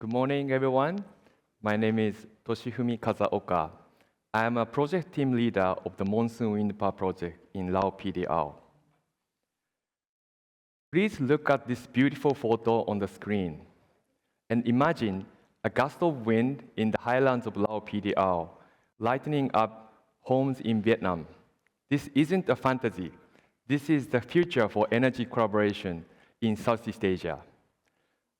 Good morning, everyone. My name is Toshifumi Kazaoka. I am a project team leader of the Monsoon Wind Power Project in Lao PDR. Please look at this beautiful photo on the screen and imagine a gust of wind in the highlands of Lao PDR, lightening up homes in Vietnam. This isn't a fantasy. This is the future for energy collaboration in Southeast Asia.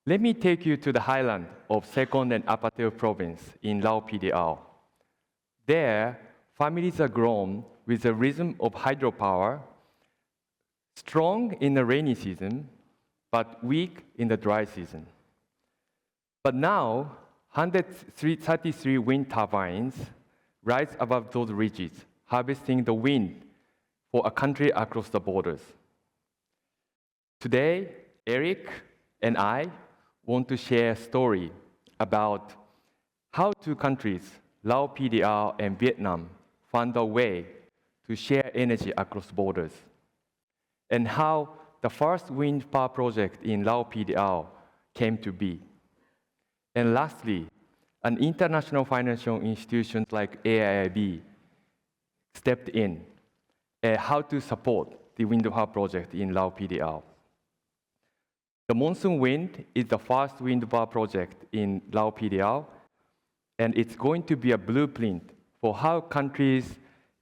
Let me take you to the highland of Second and Upper Tail Province in Lao PDR. There, families are grown with a rhythm of hydropower, strong in the rainy season, but weak in the dry season. But now, 133 wind turbines rise above those ridges, harvesting the wind for a country across the borders. Today, Eric and I want to share a story about how two countries, Lao PDR and Vietnam, found a way to share energy across borders, and how the first wind power project in Lao PDR came to be. And lastly, an international financial institution like AIIB stepped in how to support the wind power project in Lao PDR. The Monsoon Wind is the first wind power project in Lao PDR, and it's going to be a blueprint for how countries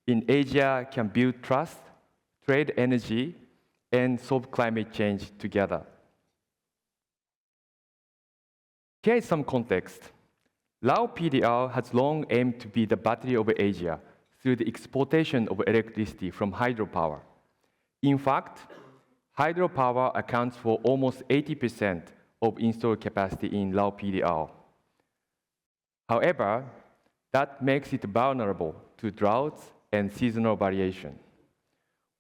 in Asia can build trust, trade energy, and solve climate change together. Here is some context. Lao PDR has long aimed to be the battery of Asia through the exportation of electricity from hydropower. In fact, hydropower accounts for almost 80% of installed capacity in Lao PDR. However, that makes it vulnerable to droughts and seasonal variation.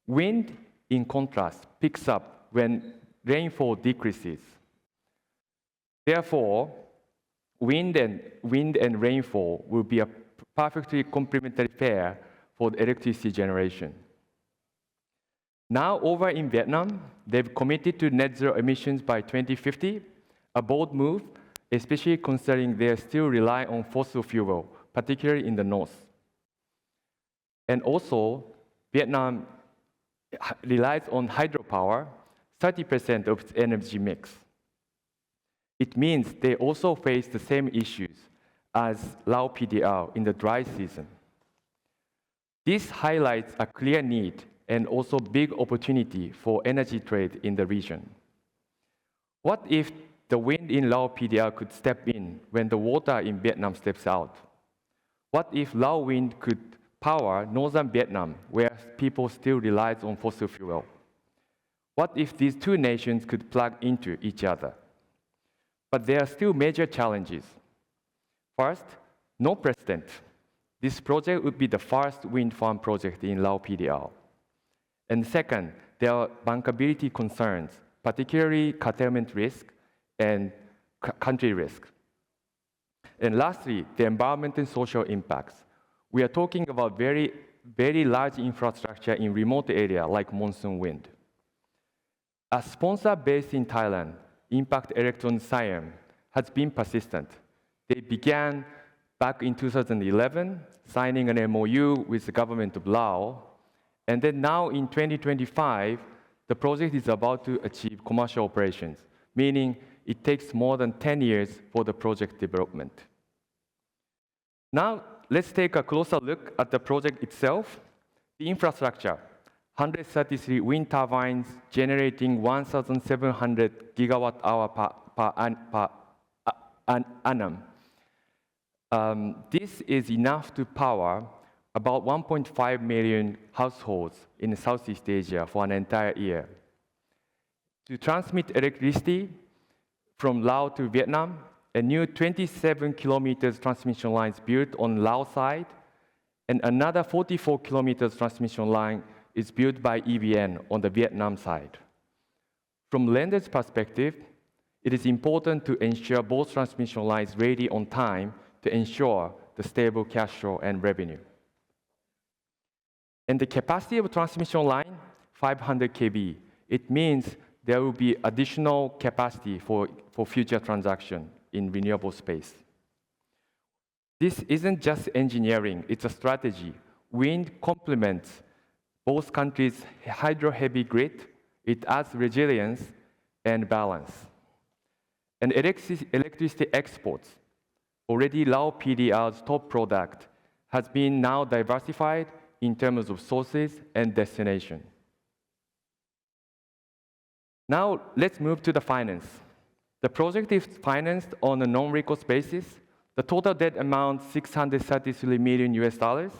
Wind, in contrast, picks up when rainfall decreases. Therefore, wind and rainfall will be a perfectly complementary pair for the electricity generation. Now, over in Vietnam, they've committed to net zero emissions by 2050, a bold move, especially considering they still rely on fossil fuel, particularly in the north. And also, Vietnam relies on hydropower, 30% of its energy mix. It means they also face the same issues as Lao PDR in the dry season. This highlights a clear need and also big opportunity for energy trade in the region. What if the wind in Lao PDR could step in when the water in Vietnam steps out? What if Lao wind could power northern Vietnam, where people still rely on fossil fuel? What if these two nations could plug into each other? But there are still major challenges. First, no precedent. This project would be the first wind farm project in Lao PDR. And second, there are bankability concerns, particularly curtailment risk and country risk. And lastly, the environment and social impacts. We are talking about very, very large infrastructure in remote areas like Monsoon Wind. A sponsor based in Thailand, Impact Electron Siam, has been persistent. They began back in 2011, signing an MOU with the government of Laos. And then now in 2025, the project is about to achieve commercial operations, meaning it takes more than 10 years for the project development. Now, let's take a closer look at the project itself. The infrastructure, 133 wind turbines generating 1,700 gigawatt hour per annum. This is enough to power about 1.5 million households in Southeast Asia for an entire year. To transmit electricity from Laos to Vietnam, a new 27 kilometers transmission line is built on Laos side, and another 44 kilometers transmission line is built by EVN on the Vietnam side. From lender's perspective, it is important to ensure both transmission lines ready on time to ensure the stable cash flow and revenue. And the capacity of a transmission line, 500 kV. It means there will be additional capacity for future transaction. in renewable space. This isn't just engineering, it's a strategy. Wind complements both countries' hydro-heavy grid. It adds resilience and balance. And electricity exports, already low PDR's top product, has been now diversified in terms of sources and destination. Now, let's move to the finance. The project is financed on a non-recourse basis. The total debt amounts $633 million US dollars,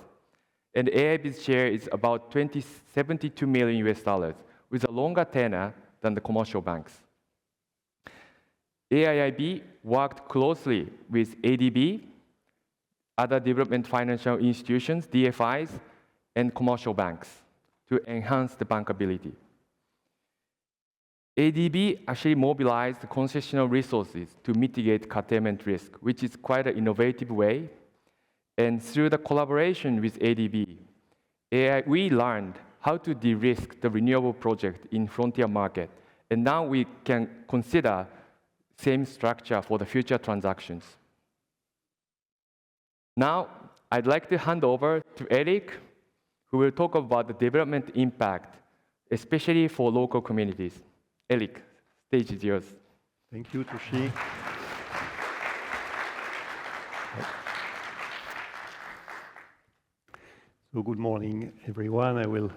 and AIIB's share is about $72 million US dollars, with a longer tenor than the commercial banks. AIIB worked closely with ADB, other development financial institutions, DFIs, and commercial banks to enhance the bankability. ADB actually mobilized concessional resources to mitigate curtailment risk, which is quite an innovative way. And through the collaboration with ADB, we learned how to de-risk the renewable project in frontier market. And now we can consider same structure for the future transactions. Now, I'd like to hand over to Eric, who will talk about the development impact, especially for local communities. Eric, stage is yours. Thank you, Toshi. So good morning, everyone. I will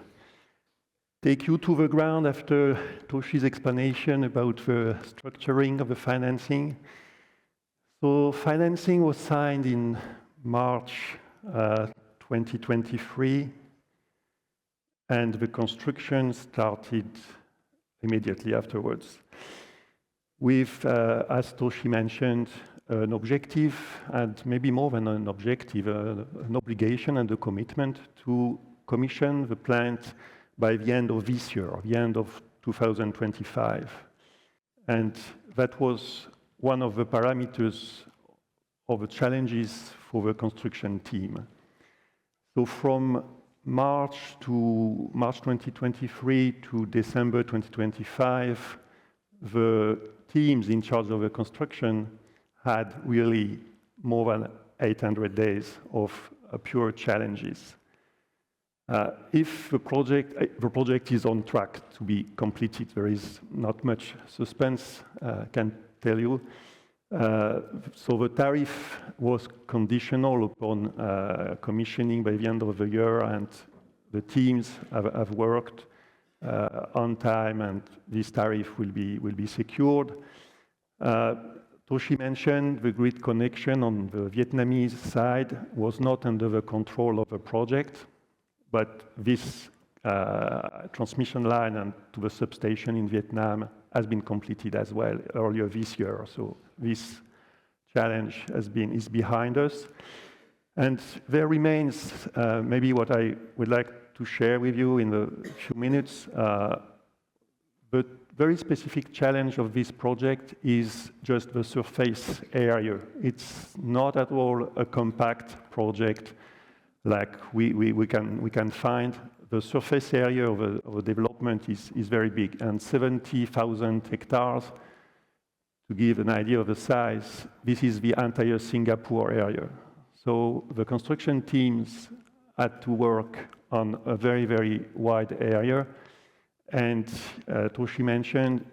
take you to the ground after Toshi's explanation about the structuring of the financing. So financing was signed in March 2023, and the construction started immediately afterwards. With, as Toshi mentioned, an objective, and maybe more than an objective, an obligation and a commitment to commission the plant by the end of this year, the end of 2025. And that was one of the parameters of the challenges for the construction team. So from March 2023 to December 2025, the teams in charge of the construction had really more than 800 days of pure challenges. If the project is on track to be completed, there is not much suspense, can tell you. So the tariff was conditional upon commissioning by the end of the year, and the teams have worked on time, and this tariff will be secured. Toshi mentioned the grid connection on the Vietnamese side was not under the control of the project, but this transmission line and to the substation in Vietnam has been completed as well earlier this year. So this challenge is behind us. And there remains maybe what I would like to share with you in a few minutes. The very specific challenge of this project is just the surface area. It's not at all a compact project like we can find. The surface area of a development is very big, and 70,000 hectares. To give an idea of the size, this is the entire Singapore area. So the construction teams had to work on a very, very wide area. And Toshi mentioned,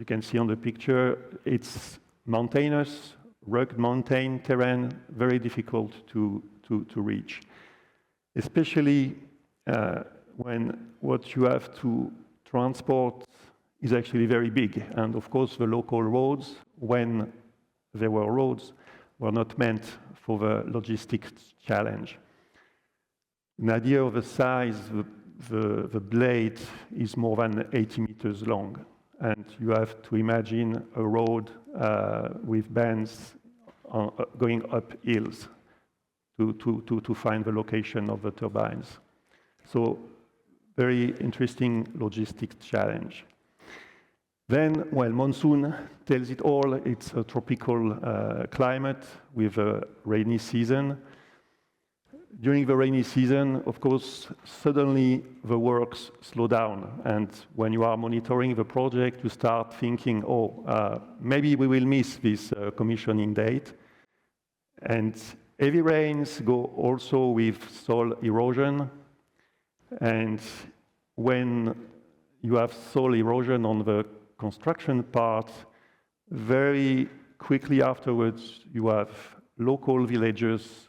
you can see on the picture, it's mountainous, rugged mountain terrain, very difficult to reach. Especially when what you have to transport is actually very big. And of course, the local roads, when there were roads, were not meant for the logistics challenge. An idea of the size, the blade is more than 80 meters long. And you have to imagine a road with bends going up hills to find the location of the turbines. So very interesting logistics challenge. Then, well, Monsoon tells it all. It's a tropical climate with a rainy season. during the rainy season, of course, suddenly the works slow down. And when you are monitoring the project, you start thinking, oh, maybe we will miss this commissioning date. And heavy rains go also with soil erosion. And when you have soil erosion on the construction part, very quickly afterwards, you have local villagers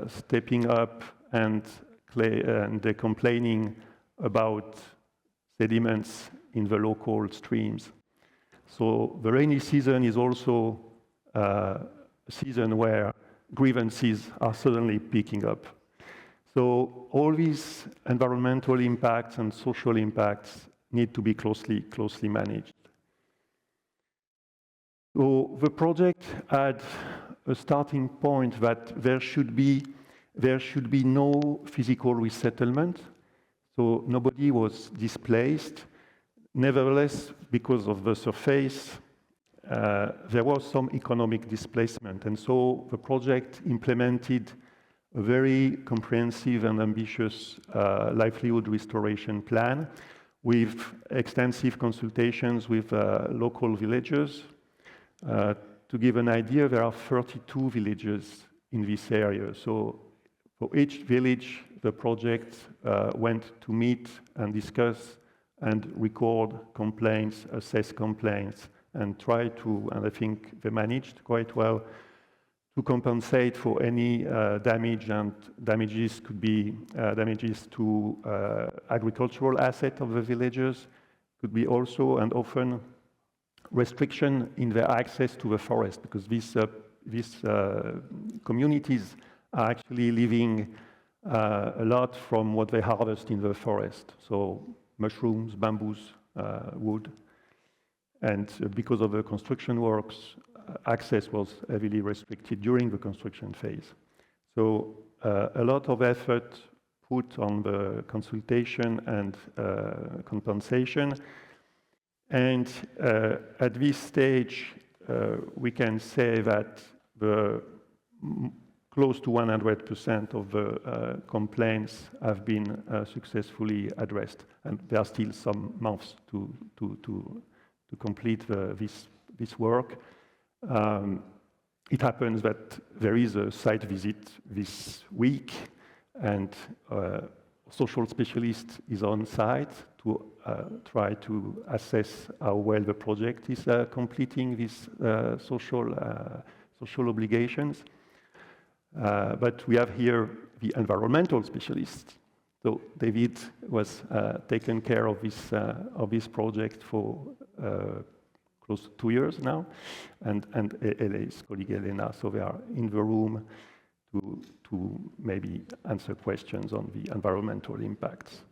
stepping up and they're complaining about sediments in the local streams. So the rainy season is also a season where grievances are suddenly picking up. So all these environmental impacts and social impacts need to be closely managed. So the project had a starting point that there should be no physical resettlement, so nobody was displaced. Nevertheless, because of the surface, there was some economic displacement, and so the project implemented a very comprehensive and ambitious livelihood restoration plan with extensive consultations with local villagers. To give an idea, there are 32 villages in this area. So for each village, the project went to meet and discuss and record complaints, assess complaints, and try to, and I think they managed quite well, to compensate for any damage, and damages could be damages to agricultural asset of the villagers, could be also and often restriction in their access to the forest, because these communities are actually living a lot from what they harvest in the forest. So mushrooms, bamboos, wood. And because of the construction works, access was heavily restricted during the construction phase. So a lot of effort put on the consultation and compensation. And at this stage, we can say that close to 100% of the complaints have been successfully addressed. And there are still some months to complete this work. It happens that there is a site visit this week, and a social specialist is on site to try to assess how well the project is completing these social obligations. But we have here the environmental specialist. So David was taken care of this project for close to 2 years now, and his colleague Elena, so they are in the room to maybe answer questions on the environmental impacts.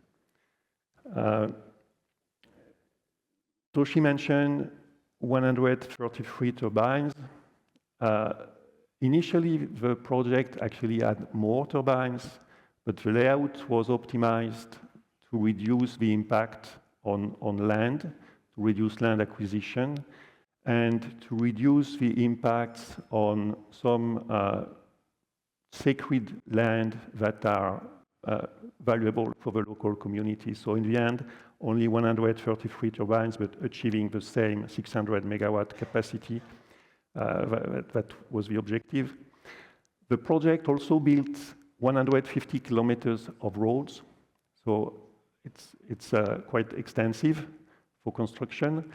So she mentioned 133 turbines. Initially, the project actually had more turbines, but the layout was optimized to reduce the impact on land, to reduce land acquisition, and to reduce the impacts on some sacred land that are valuable for the local community. So in the end, only 133 turbines, but achieving the same 600 megawatt capacity. That was the objective. The project also built 150 kilometers of roads, so it's quite extensive for construction.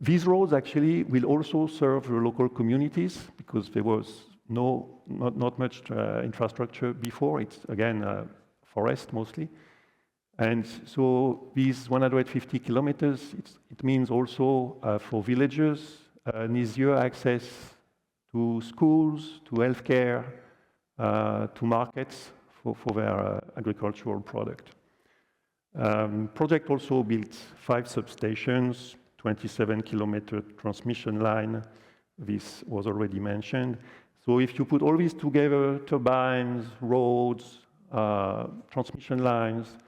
These roads actually will also serve the local communities, because there was not much infrastructure before. It's again forest mostly, and so these 150 kilometers, it means also for villagers an easier access to schools, to healthcare, to markets for their agricultural product. Project also built 5 substations, 27-kilometer transmission line. This was already mentioned. So if you put all these together, turbines, roads, transmission lines,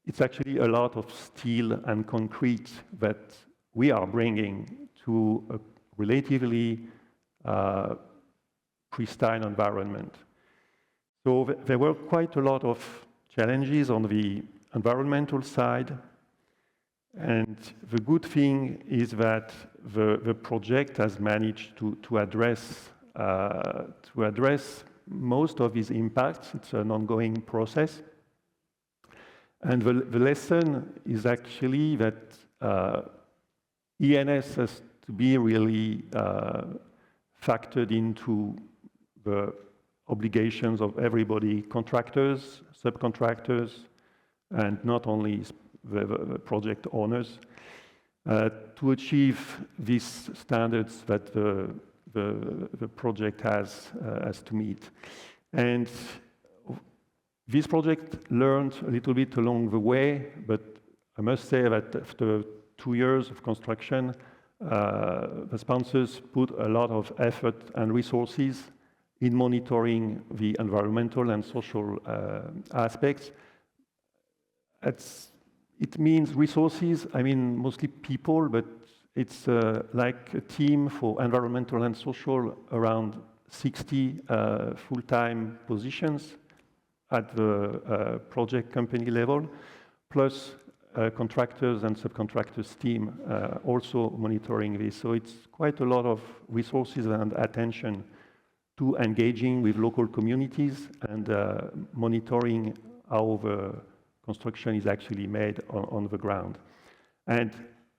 it's actually a lot of steel and concrete that we are bringing to a relatively pristine environment. So there were quite a lot of challenges on the environmental side. And the good thing is that the project has managed to address most of these impacts. It's an ongoing process. And the lesson is actually that ENS has to be really factored into the obligations of everybody, contractors, subcontractors, and not only the project owners, to achieve these standards that the project has to meet. And this project learned a little bit along the way, but I must say that after 2 years of construction, the sponsors put a lot of effort and resources in monitoring the environmental and social aspects. It means resources, I mean mostly people, but it's like a team for environmental and social, around 60 full-time positions at the project company level, plus contractors and subcontractors team also monitoring this. So it's quite a lot of resources and attention to engaging with local communities and monitoring how the construction is actually made on the ground. And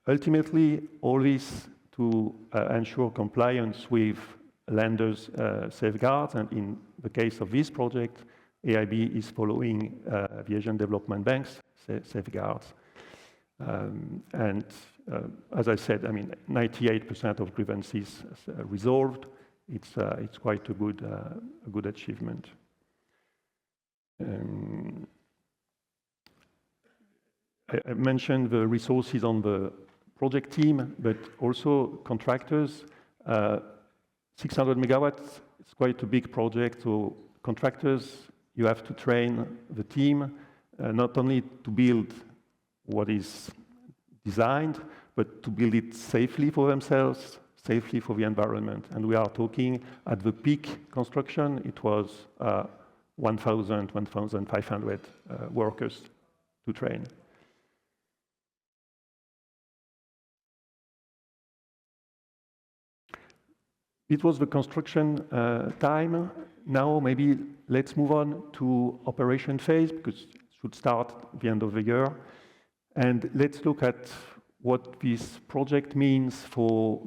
ultimately, all this to ensure compliance with lenders' safeguards. And in the case of this project, AIIB is following the Asian Development Bank's safeguards. As I said, I mean, 98% of grievances resolved. It's quite a good achievement. I mentioned the resources on the project team, but also contractors. 600 megawatts, it's quite a big project. So contractors, you have to train the team, not only to build what is designed, but to build it safely for themselves, safely for the environment. And we are talking at the peak construction, it was 1,000, 1,500 workers to train. It was the construction time. Now maybe let's move on to operation phase, because it should start at the end of the year. And let's look at what this project means for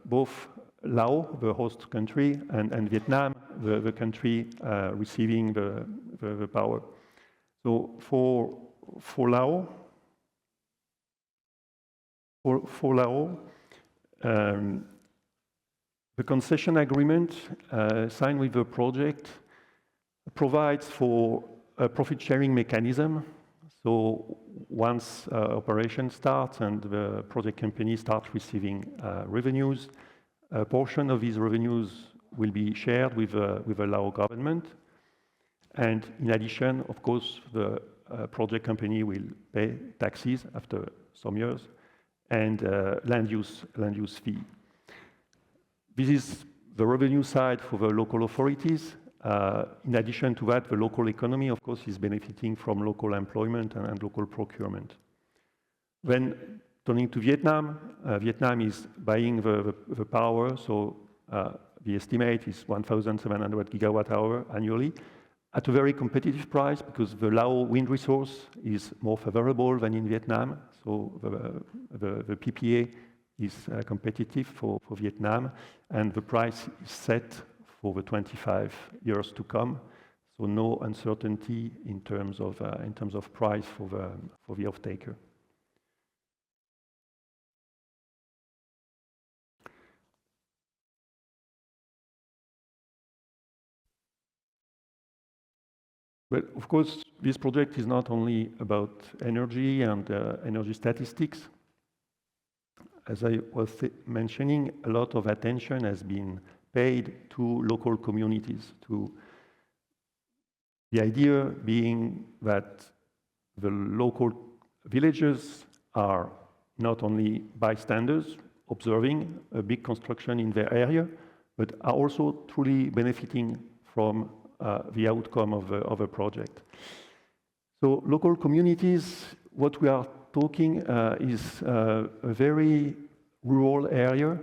both Laos, the host country, and Vietnam, the country receiving the power. So for Laos, the concession agreement signed with the project provides for a profit-sharing mechanism. So once operation starts and the project company starts receiving revenues, a portion of these revenues will be shared with the Lao government. And in addition, of course, the project company will pay taxes after some years and land use fee. This is the revenue side for the local authorities. In addition to that, the local economy, of course, is benefiting from local employment and local procurement. When turning to Vietnam, Vietnam is buying the power, so the estimate is 1,700 gigawatt hour annually at a very competitive price, because the Lao wind resource is more favorable than in Vietnam. So the PPA is competitive for Vietnam, and the price is set for the 25 years to come. So no uncertainty in terms of price for the off-taker. But of course, this project is not only about energy and energy statistics. As I was mentioning, a lot of attention has been paid to local communities. The idea being that the local villagers are not only bystanders observing a big construction in their area, but are also truly benefiting from the outcome of a project. So local communities, what we are talking is a very rural area,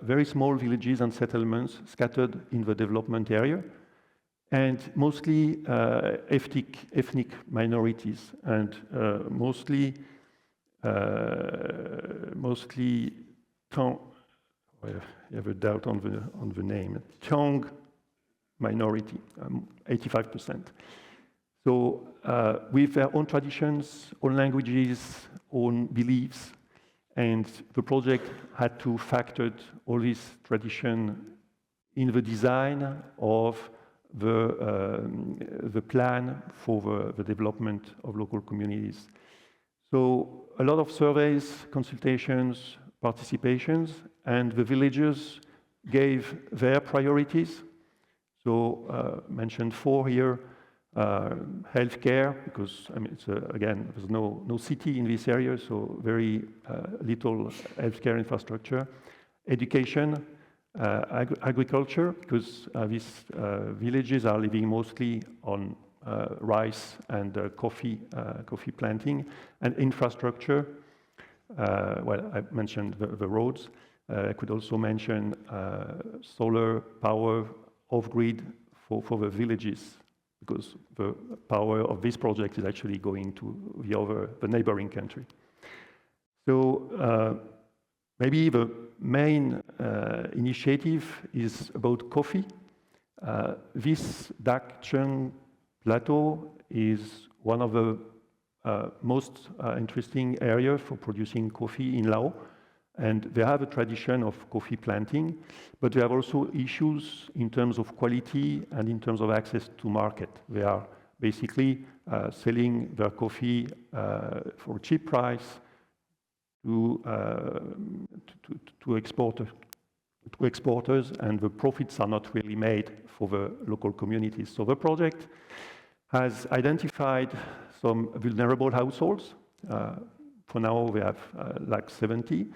very small villages and settlements scattered in the development area, and mostly ethnic minorities, and mostly I have a doubt on the name, Tong minority, 85%. So with their own traditions, own languages, own beliefs, and the project had to factor all this tradition in the design of the plan for the development of local communities. So a lot of surveys, consultations, participations, and the villagers gave their priorities. So mentioned 4 here. Healthcare, because I mean, again, there's no city in this area, so very little healthcare infrastructure. Education, agriculture, because these villages are living mostly on rice and coffee planting, and infrastructure. Well, I mentioned the roads. I could also mention solar power off-grid for the villages, because the power of this project is actually going to the neighboring country. So maybe the main initiative is about coffee. This Dakcheng plateau is one of the most interesting areas for producing coffee in Laos. And they have a tradition of coffee planting, but they have also issues in terms of quality and in terms of access to market. They are basically selling their coffee for a cheap price to exporters, and the profits are not really made for the local communities. So the project has identified some vulnerable households. For now, we have like 70.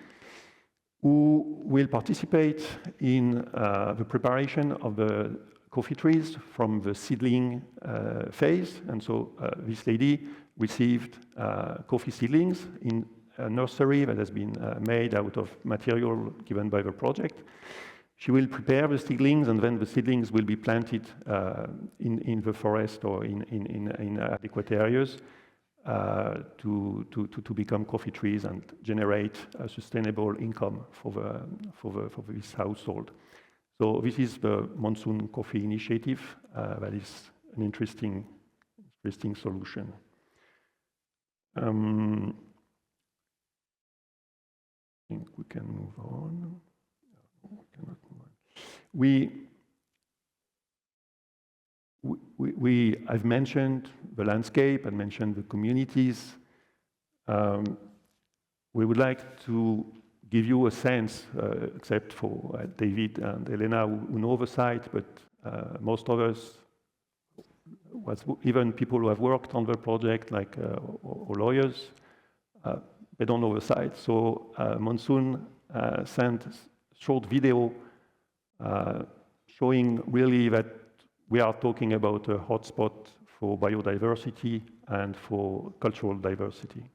Who will participate in the preparation of the coffee trees from the seedling phase. And so this lady received coffee seedlings in a nursery that has been made out of material given by the project. She will prepare the seedlings, and then the seedlings will be planted in the forest or in adequate areas to become coffee trees and generate a sustainable income for this household. So this is the Monsoon Coffee Initiative. That is an interesting solution. I think we can move on. No, we cannot move on. I've mentioned the landscape, I mentioned the communities. We would like to give you a sense, except for David and Elena who know the site, but most of us, even people who have worked on the project, like or lawyers, they don't know the site. So Monsoon sent a short video showing really that we are talking about a hotspot for biodiversity and for cultural diversity.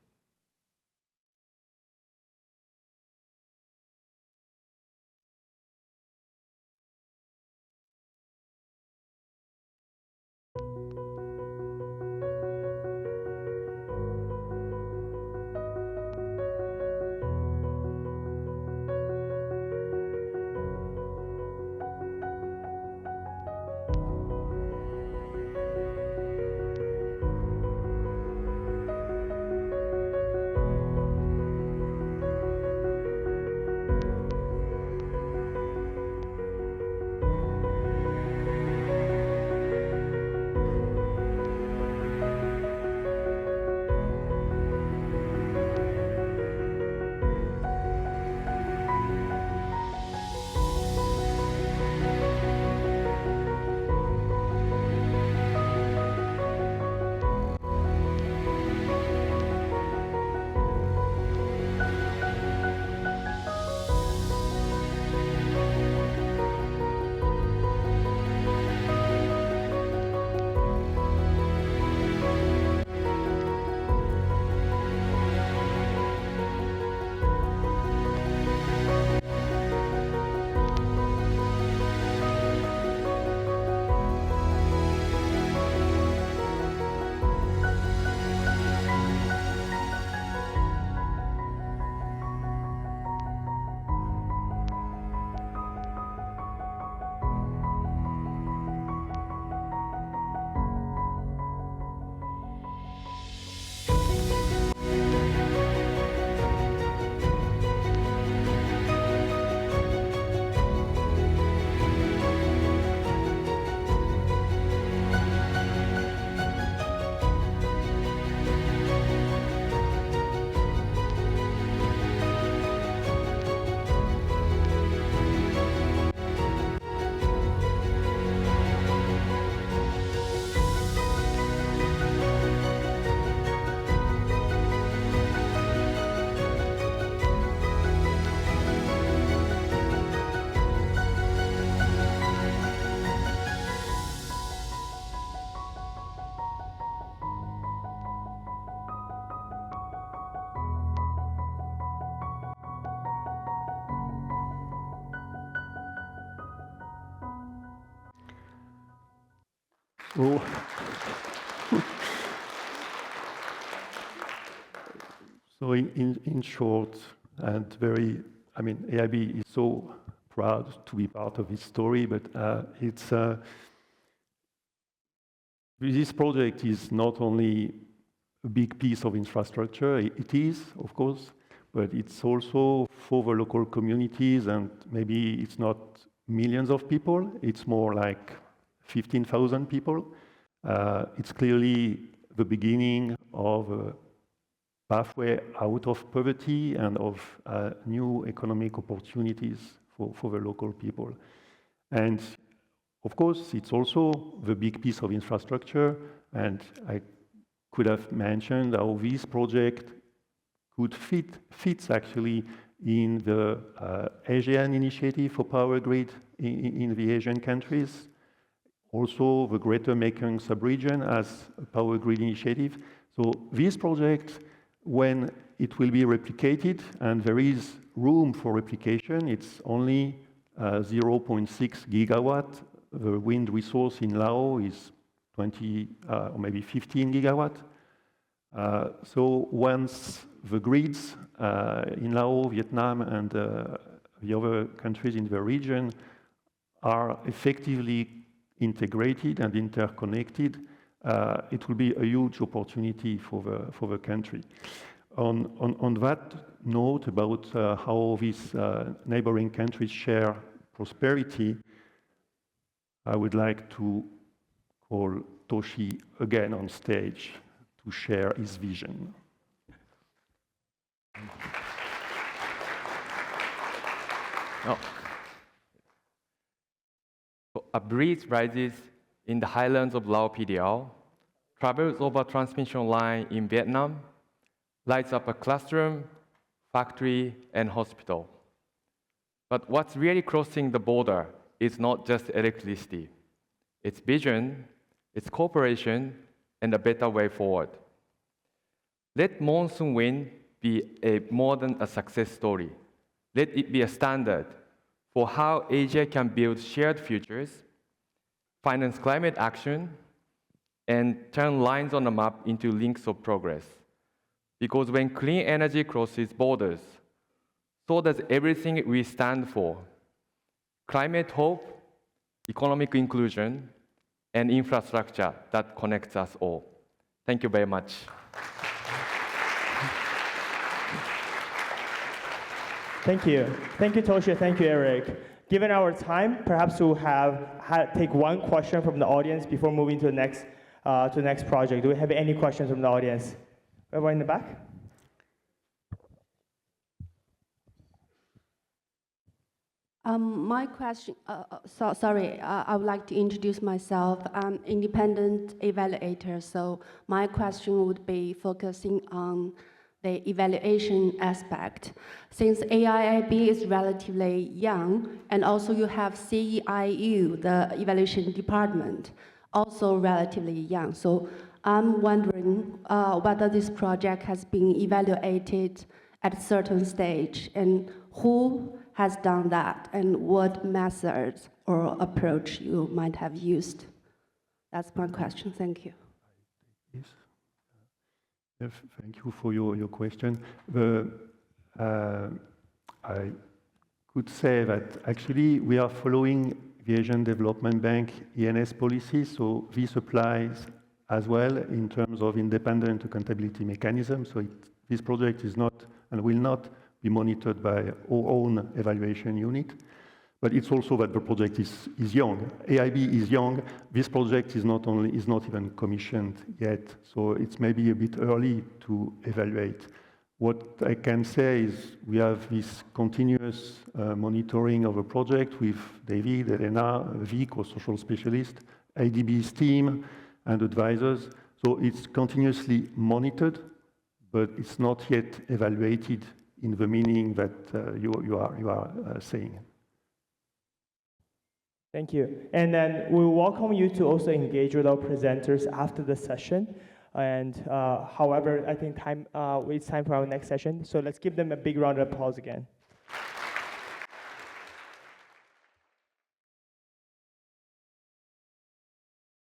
Oh. So in short, and very, I mean, AIIB is so proud to be part of this story, but this project is not only a big piece of infrastructure, it is, of course, but it's also for the local communities, and maybe it's not millions of people, it's more like 15,000 people. It's clearly the beginning of a pathway out of poverty and of new economic opportunities for the local people. And of course, it's also the big piece of infrastructure, and I could have mentioned how this project could fits actually in the Asian initiative for power grid in the Asian countries. Also, the Greater Mekong sub-region as a power grid initiative. So this project, when it will be replicated, and there is room for replication, it's only 0.6 gigawatt. The wind resource in Laos is 20 or maybe 15 gigawatt. So once the grids in Laos, Vietnam, and the other countries in the region are effectively integrated and interconnected, it will be a huge opportunity for the country. On that note about how these neighboring countries share prosperity, I would like to call Toshi again on stage to share his vision. Oh. So a breeze rises in the highlands of Lao PDR, travels over transmission line in Vietnam, lights up a classroom, factory, and hospital. But what's really crossing the border is not just electricity. It's vision, it's cooperation, and a better way forward. Let Monsoon wind be more than a success story. Let it be a standard for how Asia can build shared futures, finance climate action, and turn lines on the map into links of progress. Because when clean energy crosses borders, so does everything we stand for: climate hope, economic inclusion, and infrastructure that connects us all. Thank you very much. Thank you. Thank you, Toshi. Thank you, Eric. Given our time, perhaps we'll take one question from the audience before moving to the next project. Do we have any questions from the audience? Everyone in the back? My question, I would like to introduce myself. I'm independent evaluator, so my question would be focusing on the evaluation aspect. Since AIIB is relatively young, and also you have CEIU, the evaluation department, also relatively young. So I'm wondering whether this project has been evaluated at a certain stage, and who has done that, and what methods or approach you might have used. That's my question. Thank you. Yes. Thank you for your question. I could say that actually we are following the Asian Development Bank ENS policy, so this applies as well in terms of independent accountability mechanism. So this project is not and will not be monitored by our own evaluation unit. But it's also that the project is young. AIIB is young. This project is not even commissioned yet, so it's maybe a bit early to evaluate. What I can say is we have this continuous monitoring of a project with David, Elena, Vic, or social specialist, IDB's team, and advisors. So it's continuously monitored, but it's not yet evaluated in the meaning that you are saying. Thank you. And then we welcome you to also engage with our presenters after the session. And however, I think it's time for our next session. So let's give them a big round of applause again.